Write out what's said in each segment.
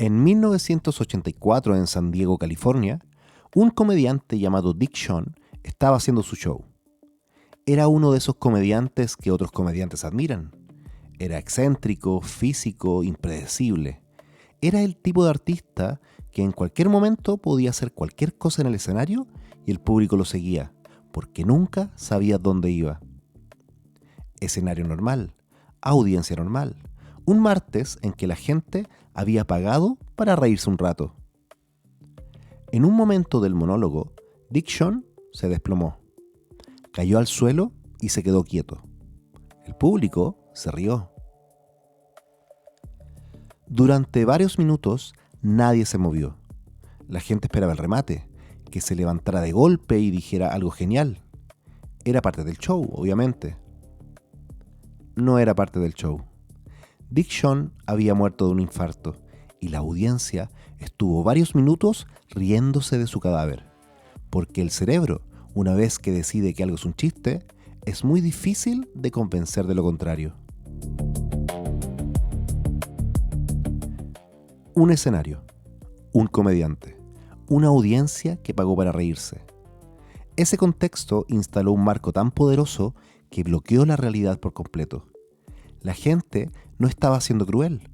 En 1984, en San Diego, California, un comediante llamado Dick Shawn estaba haciendo su show. Era uno de esos comediantes que otros comediantes admiran. Era excéntrico, físico, impredecible. Era el tipo de artista que en cualquier momento podía hacer cualquier cosa en el escenario y el público lo seguía, porque nunca sabía dónde iba. Escenario normal, audiencia normal. Un martes en que la gente había pagado para reírse un rato. En un momento del monólogo, Dick Shawn se desplomó. Cayó al suelo y se quedó quieto. El público se rió. Durante varios minutos nadie se movió. La gente esperaba el remate, que se levantara de golpe y dijera algo genial. Era parte del show, obviamente. No era parte del show. Dick Shawn había muerto de un infarto y la audiencia estuvo varios minutos riéndose de su cadáver, porque el cerebro, una vez que decide que algo es un chiste, es muy difícil de convencer de lo contrario. Un escenario, un comediante, una audiencia que pagó para reírse. Ese contexto instaló un marco tan poderoso que bloqueó la realidad por completo. La gente no estaba siendo cruel,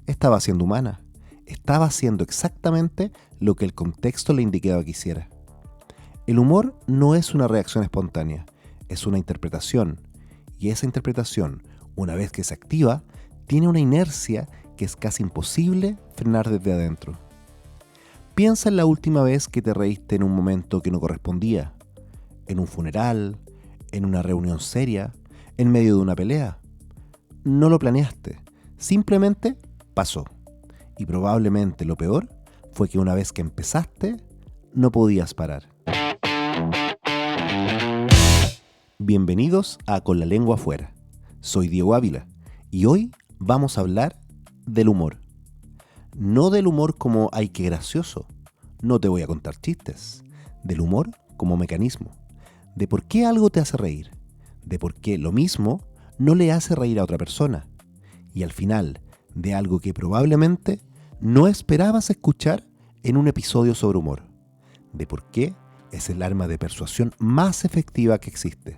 estaba siendo humana, estaba haciendo exactamente lo que el contexto le indicaba que hiciera. El humor no es una reacción espontánea, es una interpretación, y esa interpretación, una vez que se activa, tiene una inercia que es casi imposible frenar desde adentro. Piensa en la última vez que te reíste en un momento que no correspondía, en un funeral, en una reunión seria, en medio de una pelea. No lo planeaste, simplemente pasó. Y probablemente lo peor fue que una vez que empezaste, no podías parar. Bienvenidos a Con la Lengua Afuera. Soy Diego Ávila y hoy vamos a hablar del humor. No del humor como ¡ay, qué gracioso! No te voy a contar chistes. Del humor como mecanismo. De por qué algo te hace reír. De por qué lo mismo no le hace reír a otra persona. Y al final, de algo que probablemente no esperabas escuchar en un episodio sobre humor. De por qué es el arma de persuasión más efectiva que existe.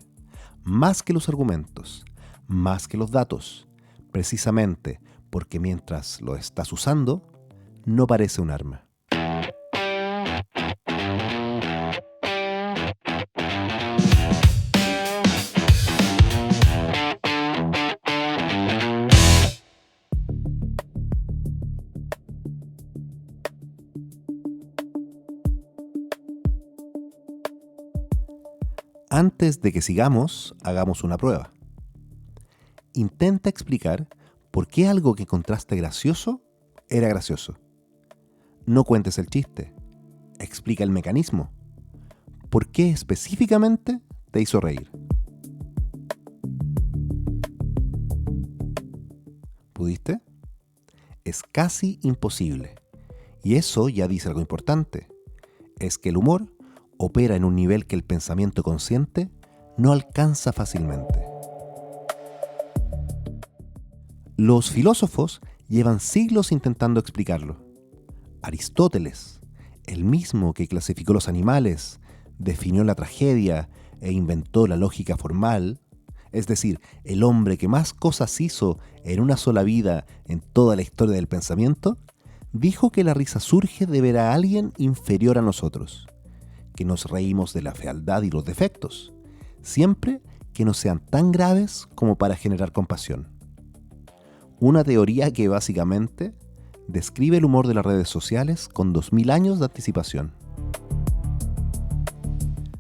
Más que los argumentos, más que los datos. Precisamente porque mientras lo estás usando, no parece un arma. Antes de que sigamos, hagamos una prueba. Intenta explicar por qué algo que encontraste gracioso era gracioso. No cuentes el chiste. Explica el mecanismo. ¿Por qué específicamente te hizo reír? ¿Pudiste? Es casi imposible. Y eso ya dice algo importante. Es que el humor opera en un nivel que el pensamiento consciente no alcanza fácilmente. Los filósofos llevan siglos intentando explicarlo. Aristóteles, el mismo que clasificó los animales, definió la tragedia e inventó la lógica formal, es decir, el hombre que más cosas hizo en una sola vida en toda la historia del pensamiento, dijo que la risa surge de ver a alguien inferior a nosotros, que nos reímos de la fealdad y los defectos, siempre que no sean tan graves como para generar compasión. Una teoría que básicamente describe el humor de las redes sociales con 2000 años de anticipación.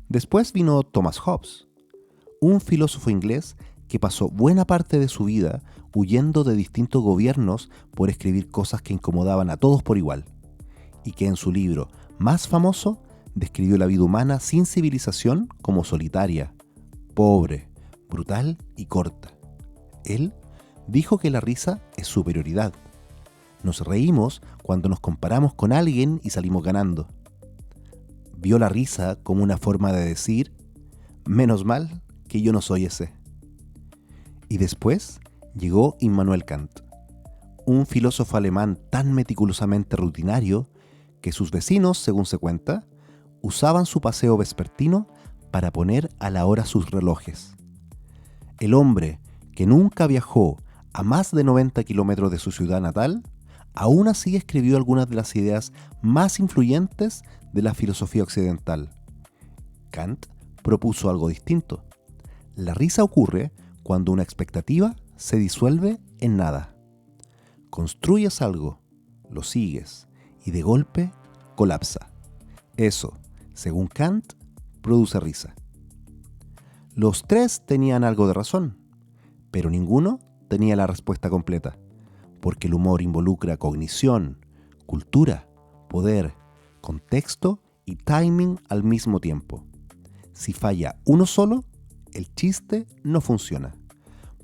Después vino Thomas Hobbes, un filósofo inglés que pasó buena parte de su vida huyendo de distintos gobiernos por escribir cosas que incomodaban a todos por igual, y que en su libro más famoso describió la vida humana sin civilización como solitaria, pobre, brutal y corta. Él dijo que la risa es superioridad. Nos reímos cuando nos comparamos con alguien y salimos ganando. Vio la risa como una forma de decir, menos mal que yo no soy ese. Y después llegó Immanuel Kant, un filósofo alemán tan meticulosamente rutinario que sus vecinos, según se cuenta, usaban su paseo vespertino para poner a la hora sus relojes. El hombre, que nunca viajó a más de 90 kilómetros de su ciudad natal, aún así escribió algunas de las ideas más influyentes de la filosofía occidental. Kant propuso algo distinto. La risa ocurre cuando una expectativa se disuelve en nada. Construyes algo, lo sigues y de golpe colapsa. Eso, según Kant, produce risa. Los tres tenían algo de razón, pero ninguno tenía la respuesta completa, porque el humor involucra cognición, cultura, poder, contexto y timing al mismo tiempo. Si falla uno solo, el chiste no funciona.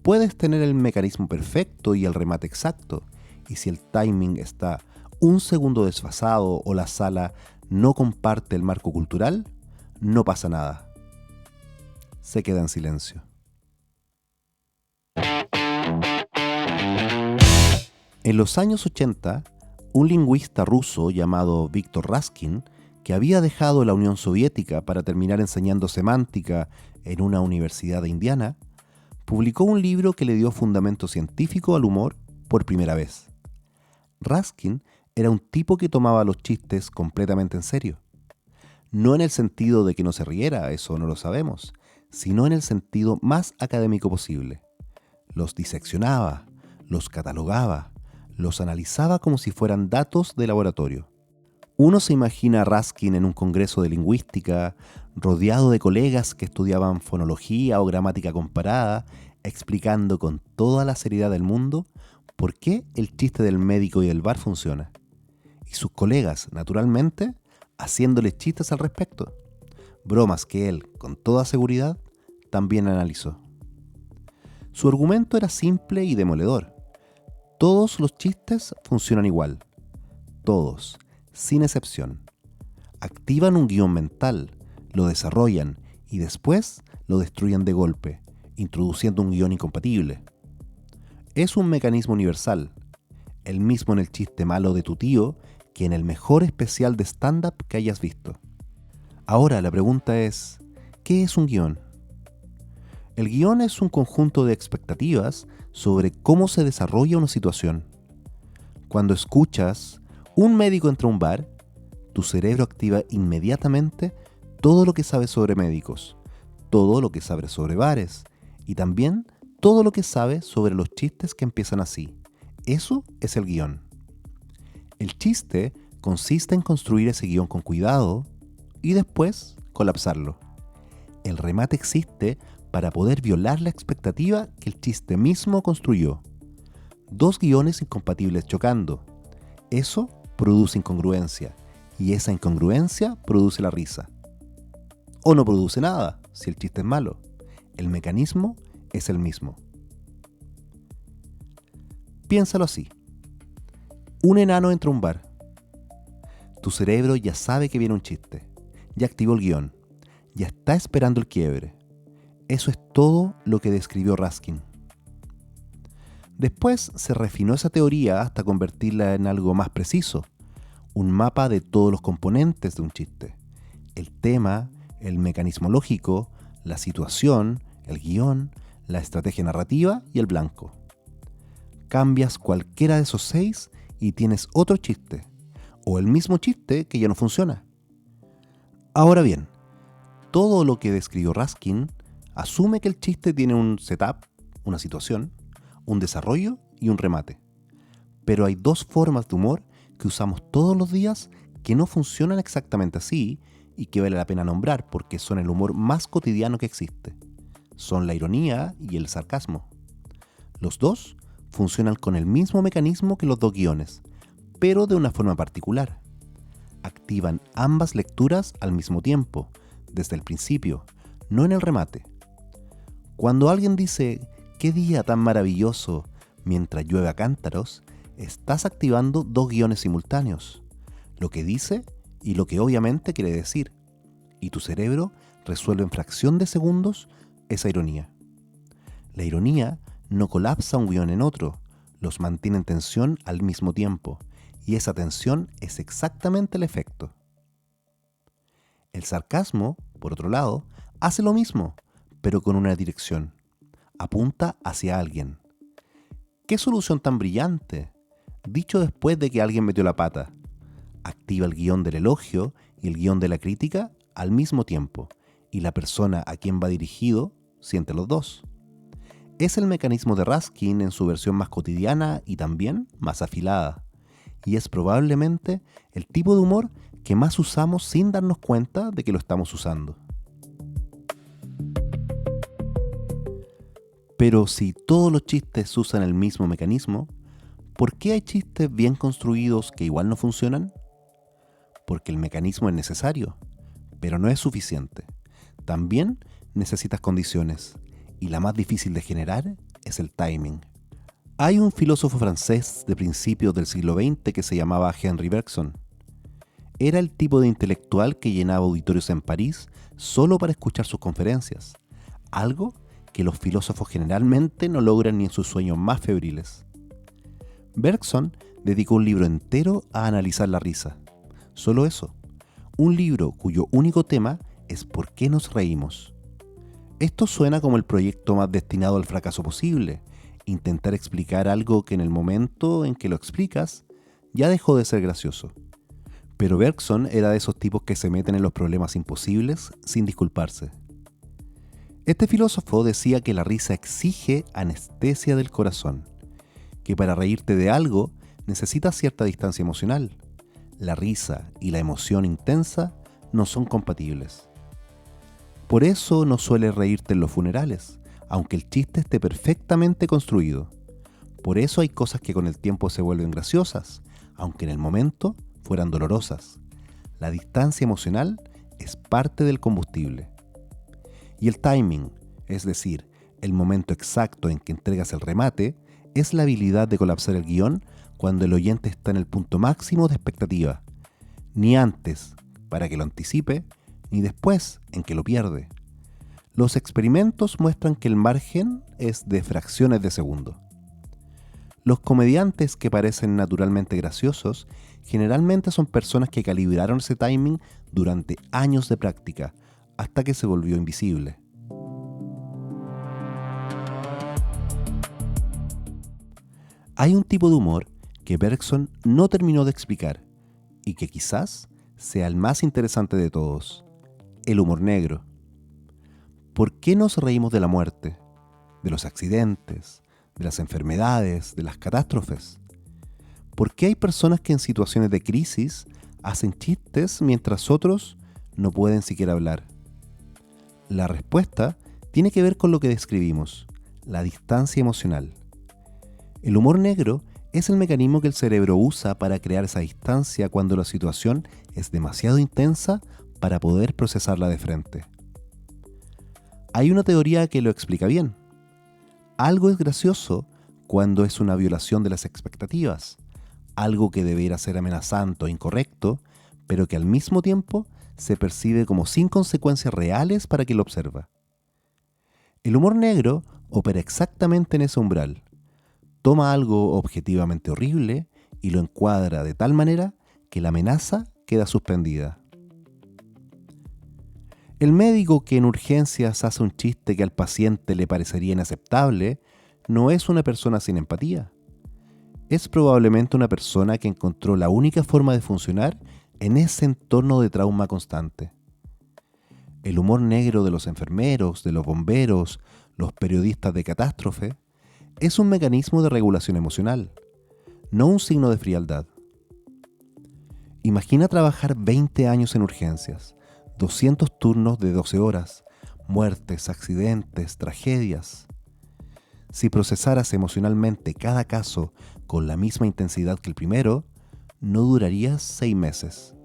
Puedes tener el mecanismo perfecto y el remate exacto, y si el timing está un segundo desfasado o la sala no comparte el marco cultural, no pasa nada. Se queda en silencio. En los años 80, un lingüista ruso llamado Viktor Raskin, que había dejado la Unión Soviética para terminar enseñando semántica en una universidad de Indiana, publicó un libro que le dio fundamento científico al humor por primera vez. Raskin era un tipo que tomaba los chistes completamente en serio. No en el sentido de que no se riera, eso no lo sabemos, sino en el sentido más académico posible. Los diseccionaba, los catalogaba, los analizaba como si fueran datos de laboratorio. Uno se imagina a Raskin en un congreso de lingüística, rodeado de colegas que estudiaban fonología o gramática comparada, explicando con toda la seriedad del mundo por qué el chiste del médico y del bar funciona. Y sus colegas, naturalmente, haciéndole chistes al respecto. Bromas que él, con toda seguridad, también analizó. Su argumento era simple y demoledor. Todos los chistes funcionan igual. Todos, sin excepción. Activan un guión mental, lo desarrollan y después lo destruyen de golpe, introduciendo un guión incompatible. Es un mecanismo universal, el mismo en el chiste malo de tu tío que en el mejor especial de stand-up que hayas visto. Ahora la pregunta es, ¿qué es un guión? El guión es un conjunto de expectativas sobre cómo se desarrolla una situación. Cuando escuchas un médico entra a un bar, tu cerebro activa inmediatamente todo lo que sabes sobre médicos, todo lo que sabes sobre bares y también todo lo que sabes sobre los chistes que empiezan así. Eso es el guión. El chiste consiste en construir ese guión con cuidado y después colapsarlo. El remate existe para poder violar la expectativa que el chiste mismo construyó. Dos guiones incompatibles chocando. Eso produce incongruencia y esa incongruencia produce la risa. O no produce nada si el chiste es malo. El mecanismo es el mismo. Piénsalo así. Un enano entra a un bar. Tu cerebro ya sabe que viene un chiste. Ya activó el guión. Ya está esperando el quiebre. Eso es todo lo que describió Raskin. Después se refinó esa teoría hasta convertirla en algo más preciso. Un mapa de todos los componentes de un chiste. El tema, el mecanismo lógico, la situación, el guión, la estrategia narrativa y el blanco. Cambias cualquiera de esos 6 y tienes otro chiste, o el mismo chiste que ya no funciona. Ahora bien, todo lo que describió Raskin asume que el chiste tiene un setup, una situación, un desarrollo y un remate. Pero hay dos formas de humor que usamos todos los días que no funcionan exactamente así y que vale la pena nombrar porque son el humor más cotidiano que existe. Son la ironía y el sarcasmo. Los dos funcionan con el mismo mecanismo que los dos guiones, pero de una forma particular. Activan ambas lecturas al mismo tiempo, desde el principio, no en el remate. Cuando alguien dice, «¡Qué día tan maravilloso!» mientras llueve a cántaros, estás activando dos guiones simultáneos, lo que dice y lo que obviamente quiere decir, y tu cerebro resuelve en fracción de segundos esa ironía. La ironía no colapsa un guión en otro, los mantiene en tensión al mismo tiempo, y esa tensión es exactamente el efecto. El sarcasmo, por otro lado, hace lo mismo, pero con una dirección. Apunta hacia alguien. ¿Qué solución tan brillante? Dicho después de que alguien metió la pata. Activa el guión del elogio y el guión de la crítica al mismo tiempo, y la persona a quien va dirigido siente los dos. Es el mecanismo de Raskin en su versión más cotidiana y también más afilada, y es probablemente el tipo de humor que más usamos sin darnos cuenta de que lo estamos usando. Pero si todos los chistes usan el mismo mecanismo, ¿por qué hay chistes bien construidos que igual no funcionan? Porque el mecanismo es necesario, pero no es suficiente. También necesitas condiciones, y la más difícil de generar es el timing. Hay un filósofo francés de principios del siglo XX que se llamaba Henri Bergson. Era el tipo de intelectual que llenaba auditorios en París solo para escuchar sus conferencias, algo que los filósofos generalmente no logran ni en sus sueños más febriles. Bergson dedicó un libro entero a analizar la risa. Solo eso. Un libro cuyo único tema es ¿por qué nos reímos? Esto suena como el proyecto más destinado al fracaso posible, intentar explicar algo que en el momento en que lo explicas ya dejó de ser gracioso. Pero Bergson era de esos tipos que se meten en los problemas imposibles sin disculparse. Este filósofo decía que la risa exige anestesia del corazón, que para reírte de algo necesitas cierta distancia emocional. La risa y la emoción intensa no son compatibles. Por eso no sueles reírte en los funerales, aunque el chiste esté perfectamente construido. Por eso hay cosas que con el tiempo se vuelven graciosas, aunque en el momento fueran dolorosas. La distancia emocional es parte del combustible. Y el timing, es decir, el momento exacto en que entregas el remate, es la habilidad de colapsar el guión cuando el oyente está en el punto máximo de expectativa. Ni antes, para que lo anticipe, ni después, en que lo pierde. Los experimentos muestran que el margen es de fracciones de segundo. Los comediantes que parecen naturalmente graciosos generalmente son personas que calibraron ese timing durante años de práctica, hasta que se volvió invisible. Hay un tipo de humor que Bergson no terminó de explicar y que quizás sea el más interesante de todos: el humor negro. ¿Por qué nos reímos de la muerte, de los accidentes, de las enfermedades, de las catástrofes? ¿Por qué hay personas que en situaciones de crisis hacen chistes mientras otros no pueden siquiera hablar? La respuesta tiene que ver con lo que describimos, la distancia emocional. El humor negro es el mecanismo que el cerebro usa para crear esa distancia cuando la situación es demasiado intensa para poder procesarla de frente. Hay una teoría que lo explica bien. Algo es gracioso cuando es una violación de las expectativas, algo que debiera ser amenazante o incorrecto, pero que al mismo tiempo se percibe como sin consecuencias reales para quien lo observa. El humor negro opera exactamente en ese umbral. Toma algo objetivamente horrible y lo encuadra de tal manera que la amenaza queda suspendida. El médico que en urgencias hace un chiste que al paciente le parecería inaceptable no es una persona sin empatía. Es probablemente una persona que encontró la única forma de funcionar en ese entorno de trauma constante. El humor negro de los enfermeros, de los bomberos, los periodistas de catástrofe, es un mecanismo de regulación emocional, no un signo de frialdad. Imagina trabajar 20 años en urgencias, 200 turnos de 12 horas, muertes, accidentes, tragedias. Si procesaras emocionalmente cada caso con la misma intensidad que el primero, no durarías 6 meses.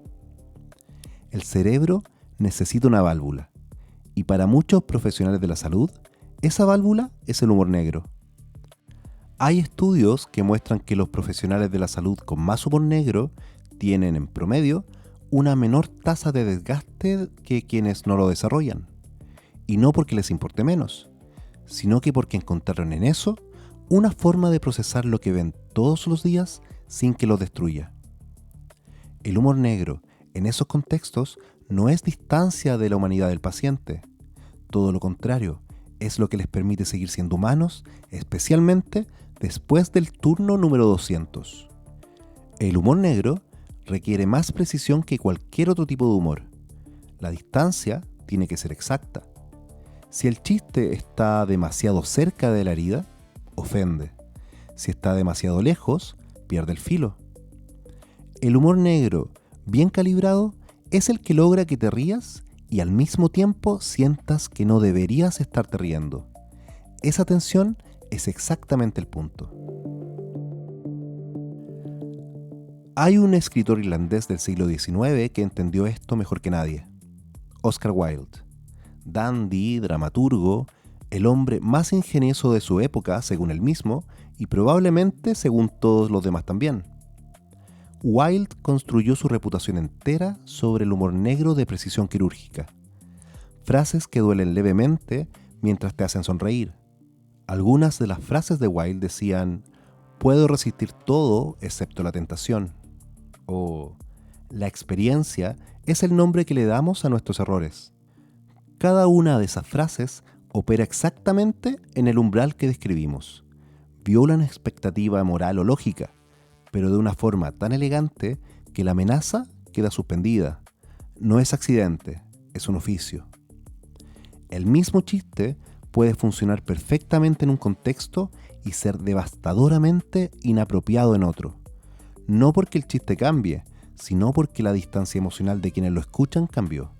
El cerebro necesita una válvula, y para muchos profesionales de la salud, esa válvula es el humor negro. Hay estudios que muestran que los profesionales de la salud con más humor negro tienen, en promedio, una menor tasa de desgaste que quienes no lo desarrollan. Y no porque les importe menos, sino que porque encontraron en eso una forma de procesar lo que ven todos los días sin que lo destruya. El humor negro, en esos contextos, no es distancia de la humanidad del paciente. Todo lo contrario, es lo que les permite seguir siendo humanos, especialmente después del turno número 200. El humor negro requiere más precisión que cualquier otro tipo de humor. La distancia tiene que ser exacta. Si el chiste está demasiado cerca de la herida, ofende. Si está demasiado lejos, pierde el filo. El humor negro, bien calibrado, es el que logra que te rías y al mismo tiempo sientas que no deberías estarte riendo. Esa tensión es exactamente el punto. Hay un escritor irlandés del siglo XIX que entendió esto mejor que nadie. Oscar Wilde. Dandy, dramaturgo, el hombre más ingenioso de su época, según él mismo, y probablemente según todos los demás también. Wilde construyó su reputación entera sobre el humor negro de precisión quirúrgica. Frases que duelen levemente mientras te hacen sonreír. Algunas de las frases de Wilde decían: "Puedo resistir todo excepto la tentación", o "La experiencia es el nombre que le damos a nuestros errores". Cada una de esas frases opera exactamente en el umbral que describimos. Violan expectativa moral o lógica, pero de una forma tan elegante que la amenaza queda suspendida. No es accidente, es un oficio. El mismo chiste puede funcionar perfectamente en un contexto y ser devastadoramente inapropiado en otro. No porque el chiste cambie, sino porque la distancia emocional de quienes lo escuchan cambió.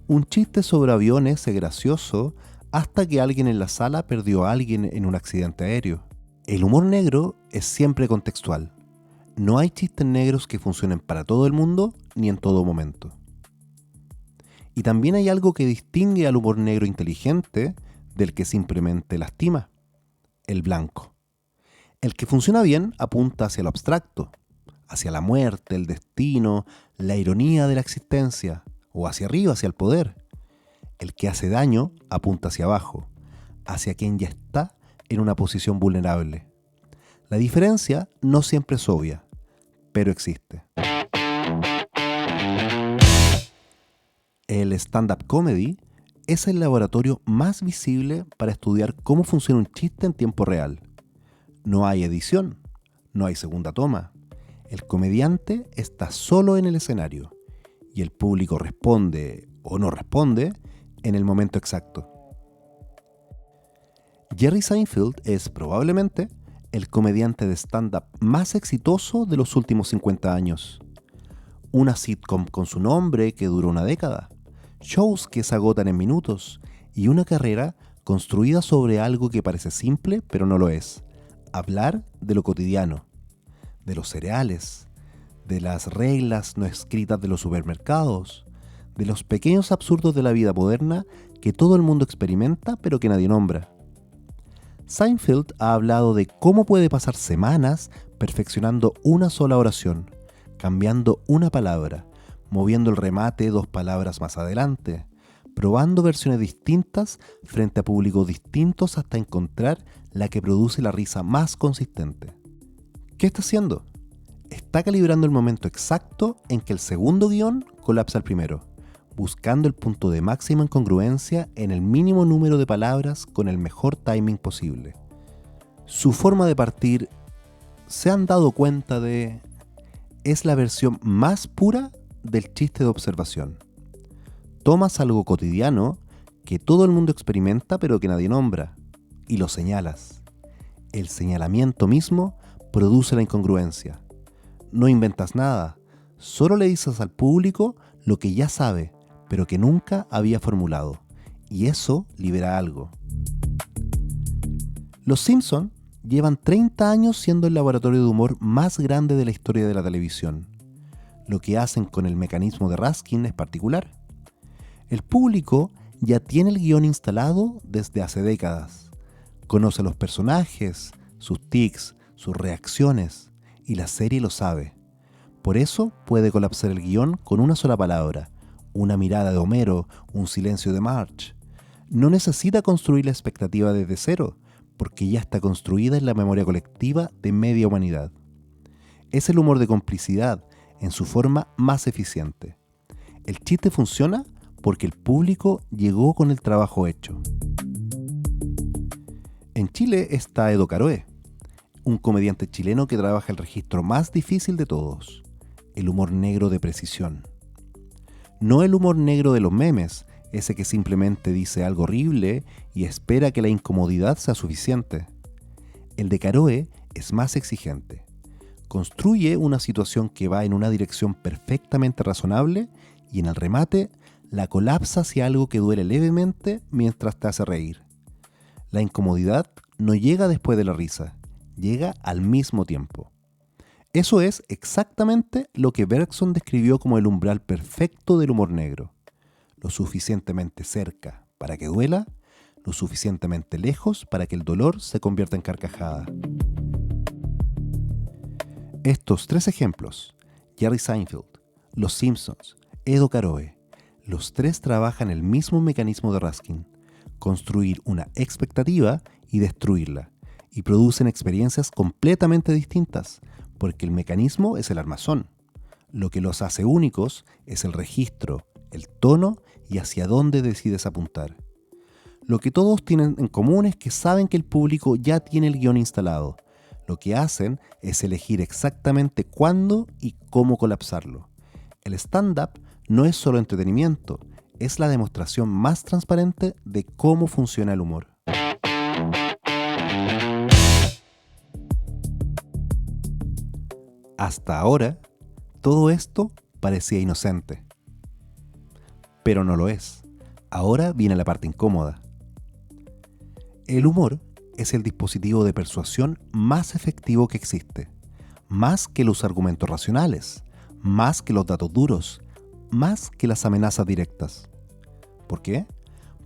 Un chiste sobre aviones es gracioso hasta que alguien en la sala perdió a alguien en un accidente aéreo. El humor negro es siempre contextual. No hay chistes negros que funcionen para todo el mundo ni en todo momento. Y también hay algo que distingue al humor negro inteligente del que simplemente lastima: el blanco. El que funciona bien apunta hacia lo abstracto, hacia la muerte, el destino, la ironía de la existencia, o hacia arriba, hacia el poder. El que hace daño apunta hacia abajo, hacia quien ya está en una posición vulnerable. La diferencia no siempre es obvia, pero existe. El stand-up comedy es el laboratorio más visible para estudiar cómo funciona un chiste en tiempo real. No hay edición, no hay segunda toma. El comediante está solo en el escenario y el público responde o no responde en el momento exacto. Jerry Seinfeld es probablemente el comediante de stand-up más exitoso de los últimos 50 años. Una sitcom con su nombre que duró una década, shows que se agotan en minutos y una carrera construida sobre algo que parece simple pero no lo es: hablar de lo cotidiano, de los cereales, de las reglas no escritas de los supermercados, de los pequeños absurdos de la vida moderna que todo el mundo experimenta pero que nadie nombra. Seinfeld ha hablado de cómo puede pasar semanas perfeccionando una sola oración, cambiando una palabra, moviendo el remate 2 palabras más adelante, probando versiones distintas frente a públicos distintos hasta encontrar la que produce la risa más consistente. ¿Qué está haciendo? Está calibrando el momento exacto en que el segundo guión colapsa al primero, buscando el punto de máxima incongruencia en el mínimo número de palabras con el mejor timing posible. Su forma de partir, ¿se han dado cuenta de? Es la versión más pura del chiste de observación. Tomas algo cotidiano que todo el mundo experimenta pero que nadie nombra, y lo señalas. El señalamiento mismo produce la incongruencia. No inventas nada, solo le dices al público lo que ya sabe, pero que nunca había formulado, y eso libera algo. Los Simpson llevan 30 años siendo el laboratorio de humor más grande de la historia de la televisión. Lo que hacen con el mecanismo de Raskin es particular. El público ya tiene el guión instalado desde hace décadas. Conoce a los personajes, sus tics, sus reacciones, y la serie lo sabe. Por eso puede colapsar el guión con una sola palabra, una mirada de Homero, un silencio de Marge. No necesita construir la expectativa desde cero, porque ya está construida en la memoria colectiva de media humanidad. Es el humor de complicidad en su forma más eficiente. El chiste funciona porque el público llegó con el trabajo hecho. En Chile está Edo Caroe, un comediante chileno que trabaja el registro más difícil de todos, el humor negro de precisión. No el humor negro de los memes, ese que simplemente dice algo horrible y espera que la incomodidad sea suficiente. El de Caroe es más exigente. Construye una situación que va en una dirección perfectamente razonable y en el remate la colapsa hacia algo que duele levemente mientras te hace reír. La incomodidad no llega después de la risa, llega al mismo tiempo. Eso es exactamente lo que Bergson describió como el umbral perfecto del humor negro. Lo suficientemente cerca para que duela, lo suficientemente lejos para que el dolor se convierta en carcajada. Estos 3 ejemplos, Jerry Seinfeld, Los Simpsons, Edo Caroe, los 3 trabajan el mismo mecanismo de Raskin, construir una expectativa y destruirla, y producen experiencias completamente distintas, porque el mecanismo es el armazón. Lo que los hace únicos es el registro, el tono y hacia dónde decides apuntar. Lo que todos tienen en común es que saben que el público ya tiene el guión instalado. Lo que hacen es elegir exactamente cuándo y cómo colapsarlo. El stand-up no es solo entretenimiento, es la demostración más transparente de cómo funciona el humor. Hasta ahora, todo esto parecía inocente. Pero no lo es. Ahora viene la parte incómoda. El humor es el dispositivo de persuasión más efectivo que existe. Más que los argumentos racionales, más que los datos duros, más que las amenazas directas. ¿Por qué?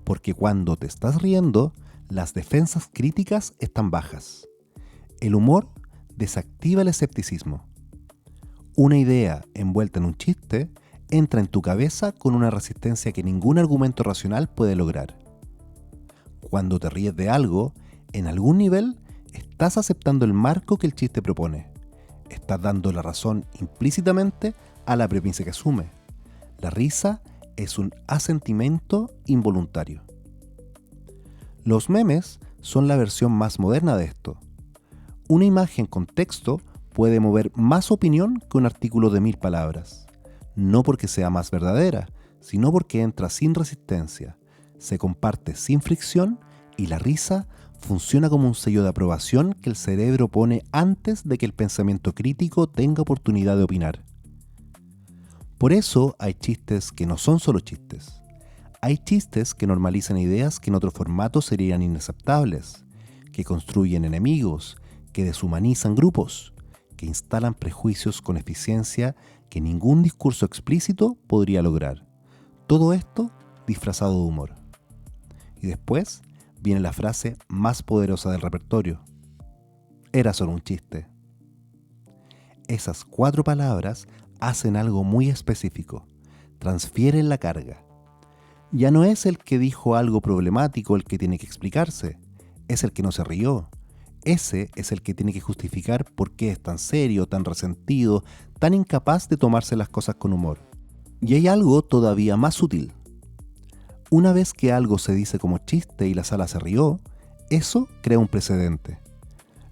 Porque cuando te estás riendo, las defensas críticas están bajas. El humor desactiva el escepticismo. Una idea envuelta en un chiste entra en tu cabeza con una resistencia que ningún argumento racional puede lograr. Cuando te ríes de algo, en algún nivel estás aceptando el marco que el chiste propone. Estás dando la razón implícitamente a la premisa que asume. La risa es un asentimiento involuntario. Los memes son la versión más moderna de esto. Una imagen con texto puede mover más opinión que un artículo de 1000 palabras. No porque sea más verdadera, sino porque entra sin resistencia, se comparte sin fricción y la risa funciona como un sello de aprobación que el cerebro pone antes de que el pensamiento crítico tenga oportunidad de opinar. Por eso hay chistes que no son solo chistes. Hay chistes que normalizan ideas que en otro formato serían inaceptables, que construyen enemigos, que deshumanizan grupos, que instalan prejuicios con eficiencia que ningún discurso explícito podría lograr. Todo esto disfrazado de humor. Y después viene la frase más poderosa del repertorio. Era solo un chiste. Esas 4 palabras hacen algo muy específico. Transfieren la carga. Ya no es el que dijo algo problemático el que tiene que explicarse. Es el que no se rió. Ese es el que tiene que justificar por qué es tan serio, tan resentido, tan incapaz de tomarse las cosas con humor. Y hay algo todavía más sutil. Una vez que algo se dice como chiste y la sala se rió, eso crea un precedente.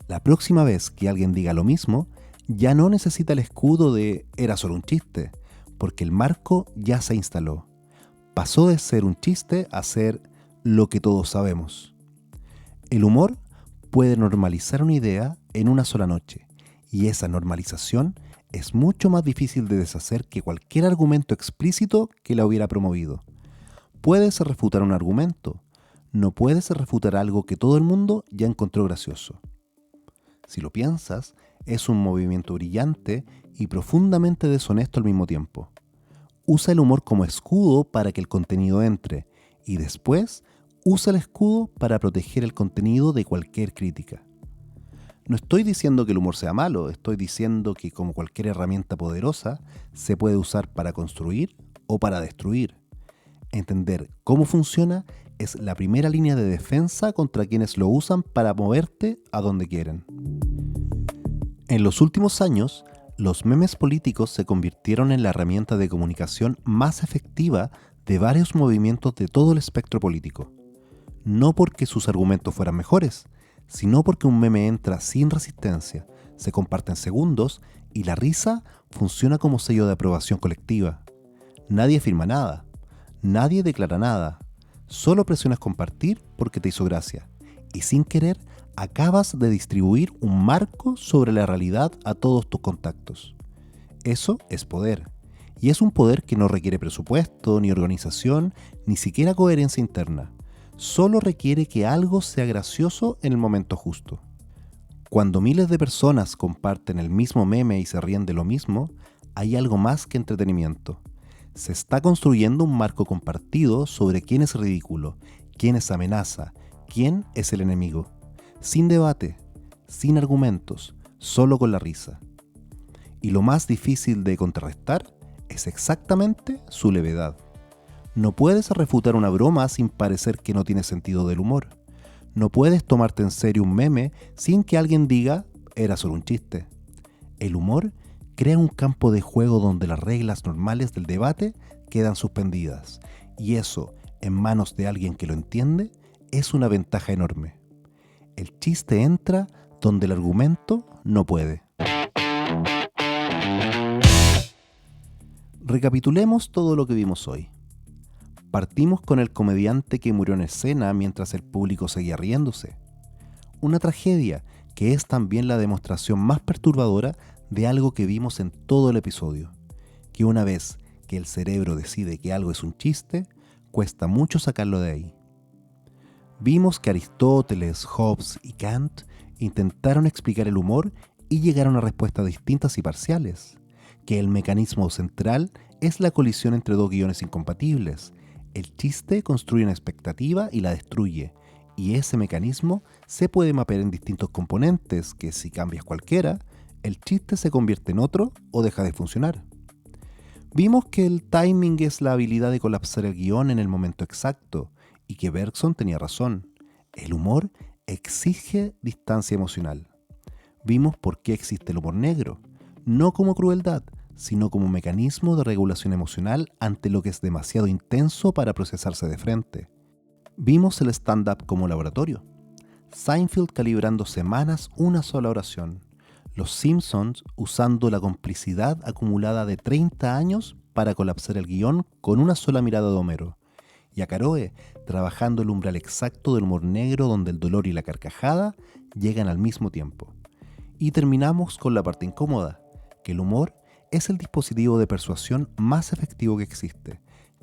La próxima vez que alguien diga lo mismo, ya no necesita el escudo de era solo un chiste, porque el marco ya se instaló. Pasó de ser un chiste a ser lo que todos sabemos. El humor puede normalizar una idea en una sola noche, y esa normalización es mucho más difícil de deshacer que cualquier argumento explícito que la hubiera promovido. Puedes refutar un argumento, no puedes refutar algo que todo el mundo ya encontró gracioso. Si lo piensas, es un movimiento brillante y profundamente deshonesto al mismo tiempo. Usa el humor como escudo para que el contenido entre, y después usa el escudo para proteger el contenido de cualquier crítica. No estoy diciendo que el humor sea malo, estoy diciendo que como cualquier herramienta poderosa, se puede usar para construir o para destruir. Entender cómo funciona es la primera línea de defensa contra quienes lo usan para moverte a donde quieren. En los últimos años, los memes políticos se convirtieron en la herramienta de comunicación más efectiva de varios movimientos de todo el espectro político. No porque sus argumentos fueran mejores, sino porque un meme entra sin resistencia, se comparte en segundos y la risa funciona como sello de aprobación colectiva. Nadie firma nada, nadie declara nada, solo presionas compartir porque te hizo gracia y sin querer acabas de distribuir un marco sobre la realidad a todos tus contactos. Eso es poder, y es un poder que no requiere presupuesto, ni organización, ni siquiera coherencia interna. Solo requiere que algo sea gracioso en el momento justo. Cuando miles de personas comparten el mismo meme y se ríen de lo mismo, hay algo más que entretenimiento. Se está construyendo un marco compartido sobre quién es ridículo, quién es amenaza, quién es el enemigo. Sin debate, sin argumentos, solo con la risa. Y lo más difícil de contrarrestar es exactamente su levedad. No puedes refutar una broma sin parecer que no tiene sentido del humor. No puedes tomarte en serio un meme sin que alguien diga, era solo un chiste. El humor crea un campo de juego donde las reglas normales del debate quedan suspendidas. Y eso, en manos de alguien que lo entiende, es una ventaja enorme. El chiste entra donde el argumento no puede. Recapitulemos todo lo que vimos hoy. Partimos con el comediante que murió en escena mientras el público seguía riéndose. Una tragedia que es también la demostración más perturbadora de algo que vimos en todo el episodio, que una vez que el cerebro decide que algo es un chiste, cuesta mucho sacarlo de ahí. Vimos que Aristóteles, Hobbes y Kant intentaron explicar el humor y llegaron a respuestas distintas y parciales, que el mecanismo central es la colisión entre dos guiones incompatibles. El chiste construye una expectativa y la destruye, y ese mecanismo se puede mapear en distintos componentes que si cambias cualquiera, el chiste se convierte en otro o deja de funcionar. Vimos que el timing es la habilidad de colapsar el guión en el momento exacto, y que Bergson tenía razón. El humor exige distancia emocional. Vimos por qué existe el humor negro, no como crueldad, sino como mecanismo de regulación emocional ante lo que es demasiado intenso para procesarse de frente. Vimos el stand-up como laboratorio. Seinfeld calibrando semanas una sola oración. Los Simpsons usando la complicidad acumulada de 30 años para colapsar el guión con una sola mirada de Homero. Y a Caroe trabajando el umbral exacto del humor negro donde el dolor y la carcajada llegan al mismo tiempo. Y terminamos con la parte incómoda, que el humor es el dispositivo de persuasión más efectivo que existe,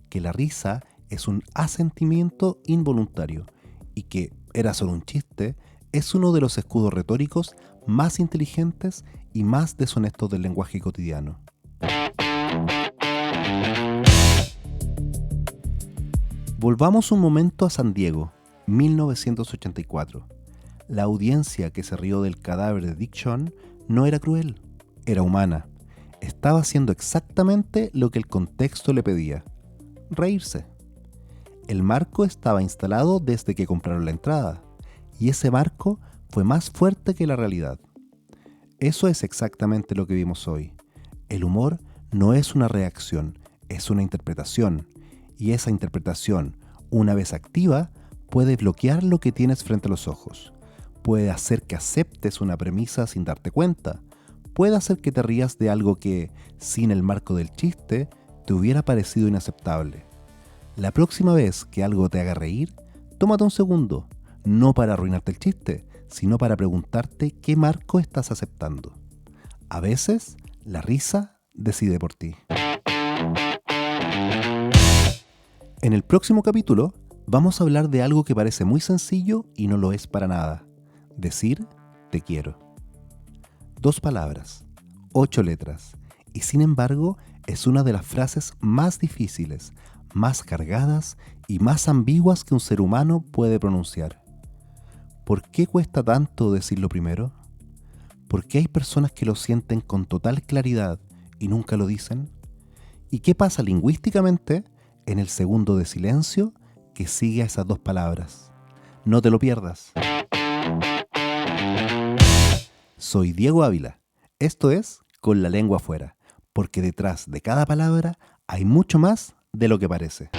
que la risa es un asentimiento involuntario y que era solo un chiste es uno de los escudos retóricos más inteligentes y más deshonestos del lenguaje cotidiano. Volvamos un momento a San Diego, 1984. La audiencia que se rió del cadáver de Dick Shawn no era cruel, era humana. Estaba haciendo exactamente lo que el contexto le pedía: reírse. El marco estaba instalado desde que compraron la entrada, y ese marco fue más fuerte que la realidad. Eso es exactamente lo que vimos hoy. El humor no es una reacción, es una interpretación, y esa interpretación, una vez activa, puede bloquear lo que tienes frente a los ojos. Puede hacer que aceptes una premisa sin darte cuenta. Puede hacer que te rías de algo que, sin el marco del chiste, te hubiera parecido inaceptable. La próxima vez que algo te haga reír, tómate un segundo, no para arruinarte el chiste, sino para preguntarte qué marco estás aceptando. A veces, la risa decide por ti. En el próximo capítulo, vamos a hablar de algo que parece muy sencillo y no lo es para nada: decir te quiero. 2 palabras, 8 letras, y sin embargo es una de las frases más difíciles, más cargadas y más ambiguas que un ser humano puede pronunciar. ¿Por qué cuesta tanto decirlo primero? ¿Por qué hay personas que lo sienten con total claridad y nunca lo dicen? ¿Y qué pasa lingüísticamente en el segundo de silencio que sigue a esas dos palabras. No te lo pierdas. Soy Diego Ávila. Esto es Con la lengua afuera, porque detrás de cada palabra hay mucho más de lo que parece.